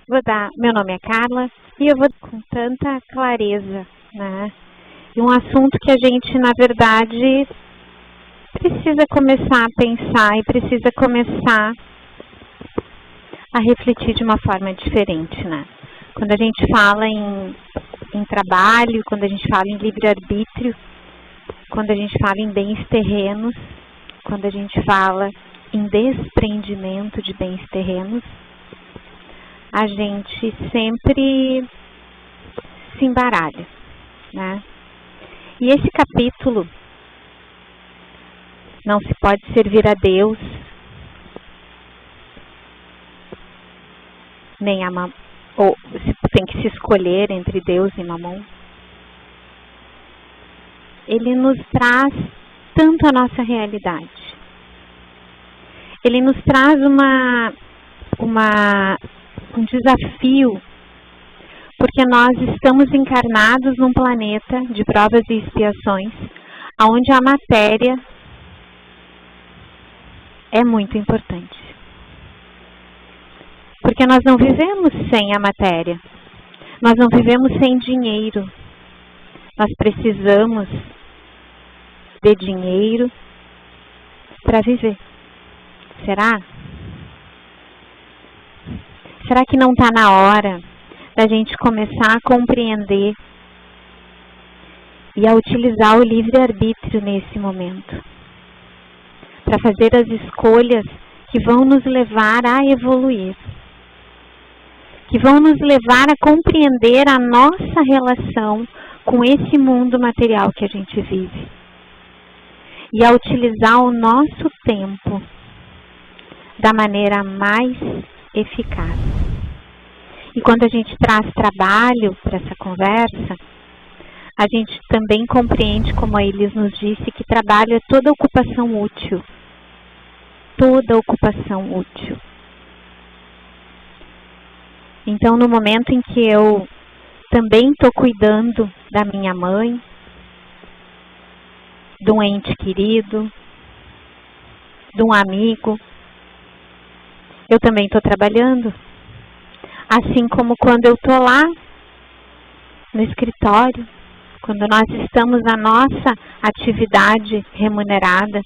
Meu nome é Carla e eu vou com tanta clareza, né? E um assunto que a gente, na verdade, precisa começar a pensar e precisa começar a refletir de uma forma diferente, né? Quando a gente fala em trabalho, quando a gente fala em livre-arbítrio, quando a gente fala em bens terrenos, quando a gente fala em desprendimento de bens terrenos, a gente sempre se embaralha, né? E esse capítulo, não se pode servir a Deus, nem a mamon, ou tem que se escolher entre Deus e mamon. Ele nos traz tanto a nossa realidade. Ele nos traz um desafio, porque nós estamos encarnados num planeta de provas e expiações, onde a matéria é muito importante. Porque nós não vivemos sem a matéria, nós não vivemos sem dinheiro, nós precisamos de dinheiro para viver. Será? Será que não está na hora da gente começar a compreender e a utilizar o livre-arbítrio nesse momento? Para fazer as escolhas que vão nos levar a evoluir, que vão nos levar a compreender a nossa relação com esse mundo material que a gente vive. E a utilizar o nosso tempo da maneira mais eficaz. E quando a gente traz trabalho para essa conversa, a gente também compreende, como a Elis nos disse, que trabalho é toda ocupação útil. Toda ocupação útil. Então, no momento em que eu também estou cuidando da minha mãe, de um ente querido, de um amigo, eu também estou trabalhando. Assim como quando eu estou lá no escritório, quando nós estamos na nossa atividade remunerada,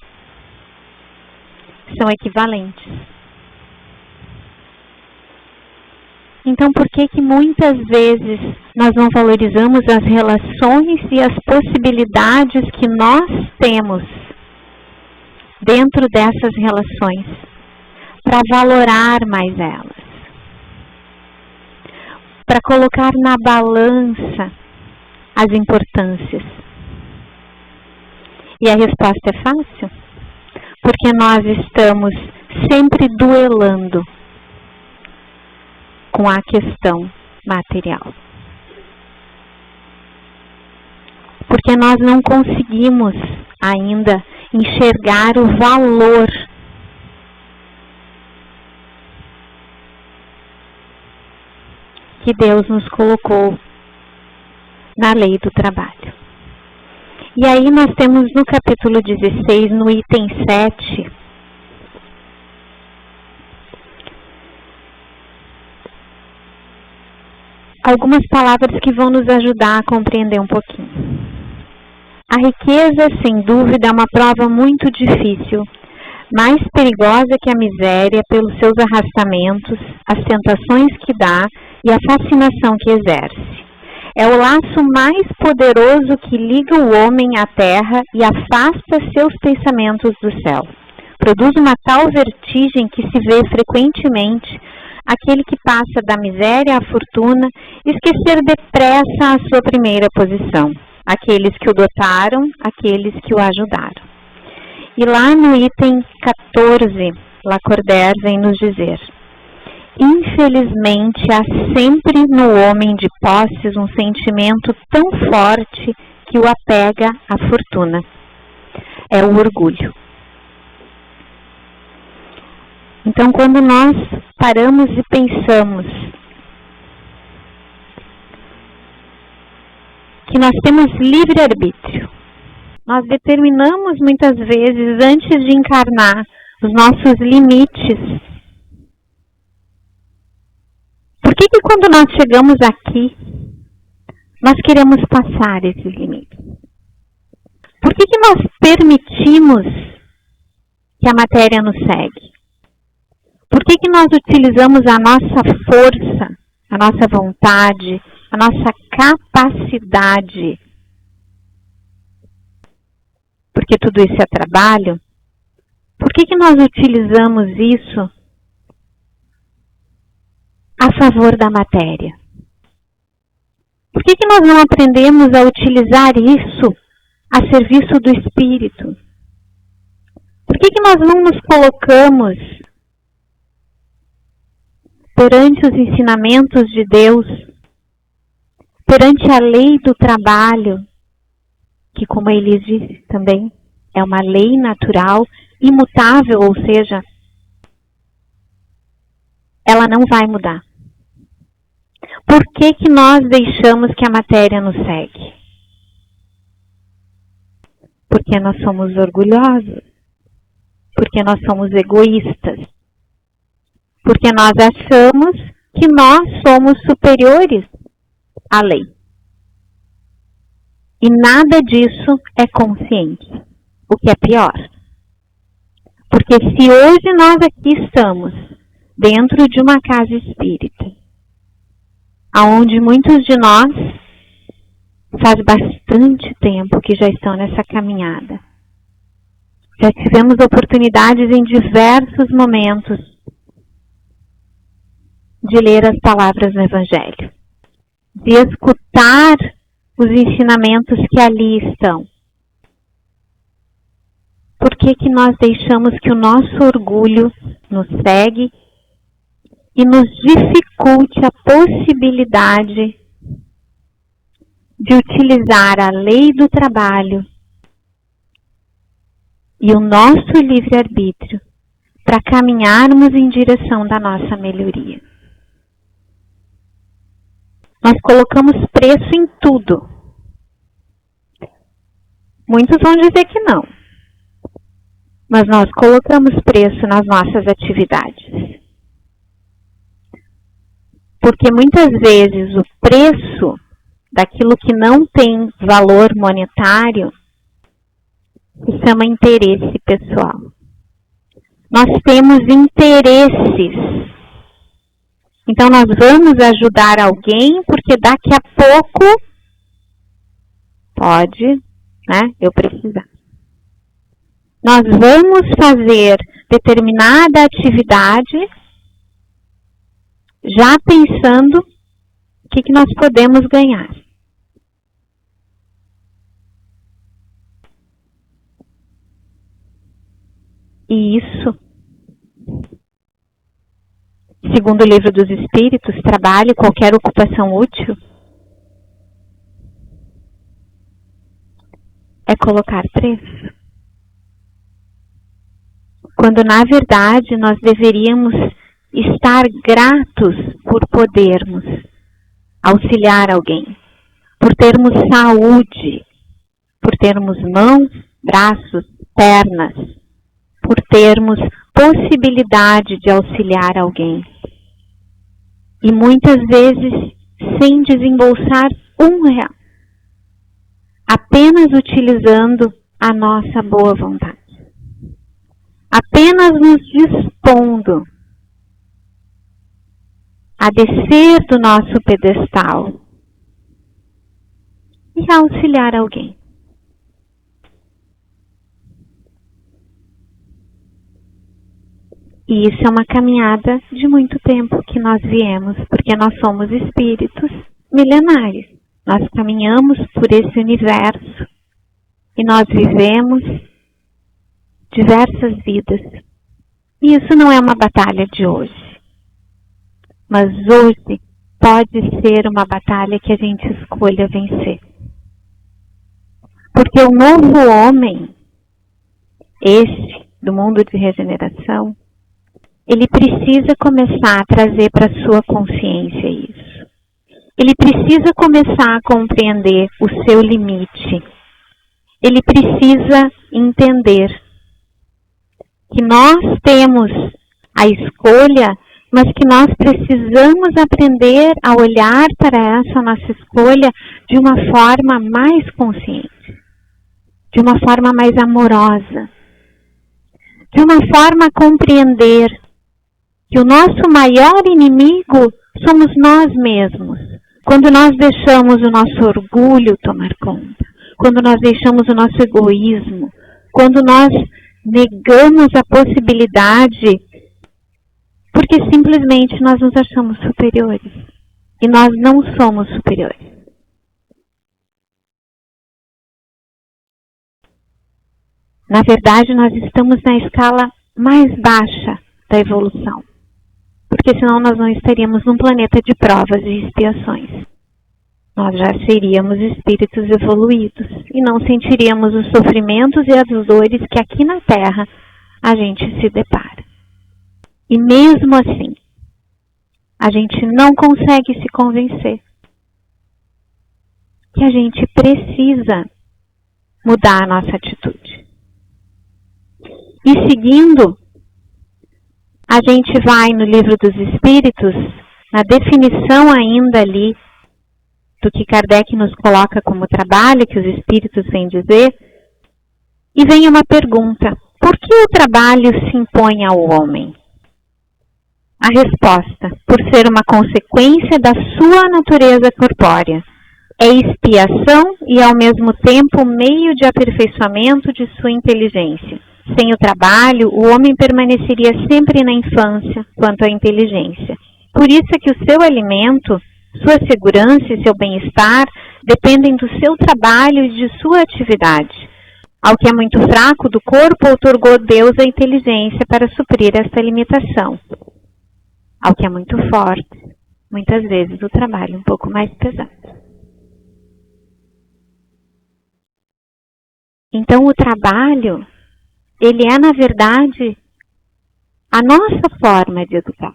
são equivalentes. Então, por que muitas vezes nós não valorizamos as relações e as possibilidades que nós temos dentro dessas relações, para valorar mais elas, para colocar na balança as importâncias? E a resposta é fácil, porque nós estamos sempre duelando com a questão material. Porque nós não conseguimos ainda enxergar o valor que Deus nos colocou na lei do trabalho. E aí nós temos no capítulo 16, no item 7, algumas palavras que vão nos ajudar a compreender um pouquinho. A riqueza, sem dúvida, é uma prova muito difícil, mais perigosa que a miséria pelos seus arrastamentos, as tentações que dá e a fascinação que exerce. É o laço mais poderoso que liga o homem à terra e afasta seus pensamentos do céu. Produz uma tal vertigem que se vê frequentemente aquele que passa da miséria à fortuna esquecer depressa a sua primeira posição, aqueles que o dotaram, aqueles que o ajudaram. E lá no item 14, Lacordaire vem nos dizer: infelizmente há sempre no homem de posses um sentimento tão forte que o apega à fortuna. É o orgulho. Então, quando nós paramos e pensamos que nós temos livre-arbítrio, nós determinamos muitas vezes, antes de encarnar, os nossos limites. Por que quando nós chegamos aqui, nós queremos passar esses limites? Por que nós permitimos que a matéria nos segue? Por que nós utilizamos a nossa força, a nossa vontade, a nossa capacidade? Porque tudo isso é trabalho. Por que nós utilizamos isso a favor da matéria? Por que nós não aprendemos a utilizar isso a serviço do espírito? Por que nós não nos colocamos perante os ensinamentos de Deus, perante a lei do trabalho, que, como ele disse também, é uma lei natural, imutável, ou seja, ela não vai mudar. Por que nós deixamos que a matéria nos segue? Porque nós somos orgulhosos, porque nós somos egoístas, porque nós achamos que nós somos superiores à lei. E nada disso é consciente, o que é pior. Porque se hoje nós aqui estamos dentro de uma casa espírita, onde muitos de nós faz bastante tempo que já estão nessa caminhada, já tivemos oportunidades em diversos momentos de ler as palavras do Evangelho, de escutar os ensinamentos que ali estão. Por que nós deixamos que o nosso orgulho nos segue e nos dificulte a possibilidade de utilizar a lei do trabalho e o nosso livre-arbítrio para caminharmos em direção da nossa melhoria? Nós colocamos preço em tudo. Muitos vão dizer que não. Mas nós colocamos preço nas nossas atividades. Porque muitas vezes o preço daquilo que não tem valor monetário se chama interesse pessoal. Nós temos interesses. Então nós vamos ajudar alguém porque daqui a pouco pode, eu precisar. Nós vamos fazer determinada atividade já pensando o que nós podemos ganhar. E isso, segundo o Livro dos Espíritos, trabalho, qualquer ocupação útil, é colocar preço. Quando, na verdade, nós deveríamos estar gratos por podermos auxiliar alguém, por termos saúde, por termos mãos, braços, pernas, por termos possibilidade de auxiliar alguém. E muitas vezes sem desembolsar R$1, apenas utilizando a nossa boa vontade. Apenas nos dispondo a descer do nosso pedestal e a auxiliar alguém. E isso é uma caminhada de muito tempo que nós viemos, porque nós somos espíritos milenares. Nós caminhamos por esse universo e nós vivemos diversas vidas. E isso não é uma batalha de hoje. Mas hoje pode ser uma batalha que a gente escolha vencer. Porque o novo homem, esse do mundo de regeneração, ele precisa começar a trazer para a sua consciência isso. Ele precisa começar a compreender o seu limite. Ele precisa entender que nós temos a escolha mas que nós precisamos aprender a olhar para essa nossa escolha de uma forma mais consciente, de uma forma mais amorosa, de uma forma a compreender que o nosso maior inimigo somos nós mesmos. Quando nós deixamos o nosso orgulho tomar conta, quando nós deixamos o nosso egoísmo, quando nós negamos a possibilidade, porque simplesmente nós nos achamos superiores. E nós não somos superiores. Na verdade, nós estamos na escala mais baixa da evolução. Porque senão nós não estaríamos num planeta de provas e expiações. Nós já seríamos espíritos evoluídos e não sentiríamos os sofrimentos e as dores que aqui na Terra a gente se depara. E mesmo assim, a gente não consegue se convencer que a gente precisa mudar a nossa atitude. E seguindo, a gente vai no Livro dos Espíritos, na definição ainda ali do que Kardec nos coloca como trabalho, que os Espíritos vêm dizer, e vem uma pergunta: por que o trabalho se impõe ao homem? A resposta: por ser uma consequência da sua natureza corpórea. É expiação e, ao mesmo tempo, meio de aperfeiçoamento de sua inteligência. Sem o trabalho, o homem permaneceria sempre na infância quanto à inteligência. Por isso é que o seu alimento, sua segurança e seu bem-estar dependem do seu trabalho e de sua atividade. Ao que é muito fraco do corpo, outorgou Deus a inteligência para suprir esta limitação. Ao que é muito forte, muitas vezes o trabalho é um pouco mais pesado. Então o trabalho, ele é na verdade a nossa forma de educar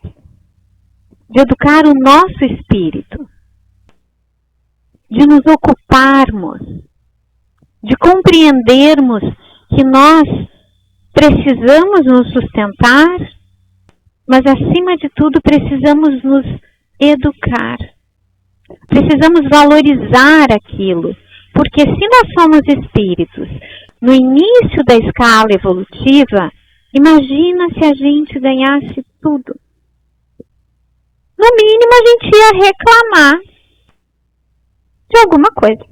o nosso espírito, de nos ocuparmos, de compreendermos que nós precisamos nos sustentar, mas acima de tudo precisamos nos educar. Precisamos valorizar aquilo, porque se nós somos espíritos no início da escala evolutiva, imagina se a gente ganhasse tudo. No mínimo a gente ia reclamar de alguma coisa.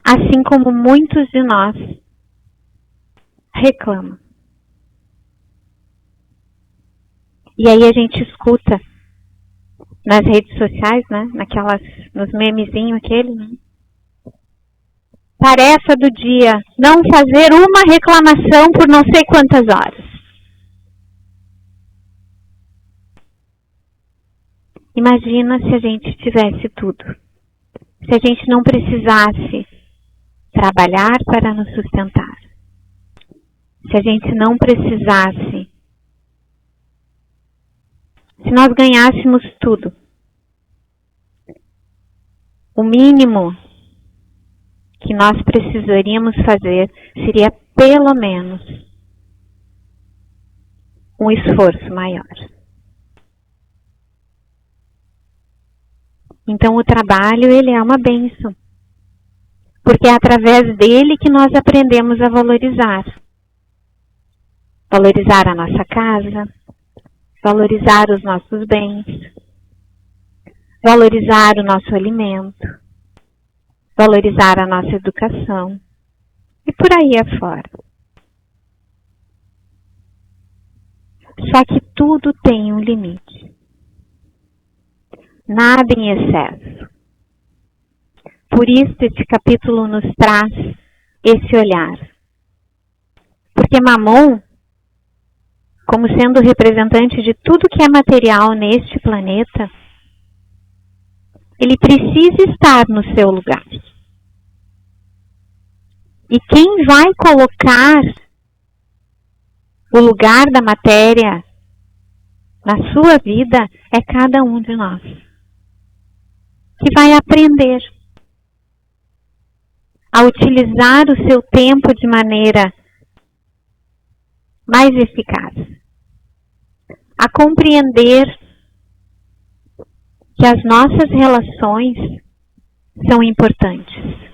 Assim como muitos de nós reclamam. E aí a gente escuta nas redes sociais, né? Nos memezinhos aquele, né? Tarefa do dia: não fazer uma reclamação por não sei quantas horas. Imagina se a gente tivesse tudo. Se a gente não precisasse trabalhar para nos sustentar. Se a gente não precisasse. Se nós ganhássemos tudo. O mínimo que nós precisaríamos fazer seria pelo menos um esforço maior. Então o trabalho, ele é uma bênção. Porque é através dele que nós aprendemos a valorizar. Valorizar a nossa casa, valorizar os nossos bens, valorizar o nosso alimento, valorizar a nossa educação e por aí afora. Só que tudo tem um limite. Nada em excesso. Por isso esse capítulo nos traz esse olhar. Porque Mamon, como sendo representante de tudo que é material neste planeta, ele precisa estar no seu lugar. E quem vai colocar o lugar da matéria na sua vida é cada um de nós. Que vai aprender a utilizar o seu tempo de maneira mais eficaz. A compreender que as nossas relações são importantes.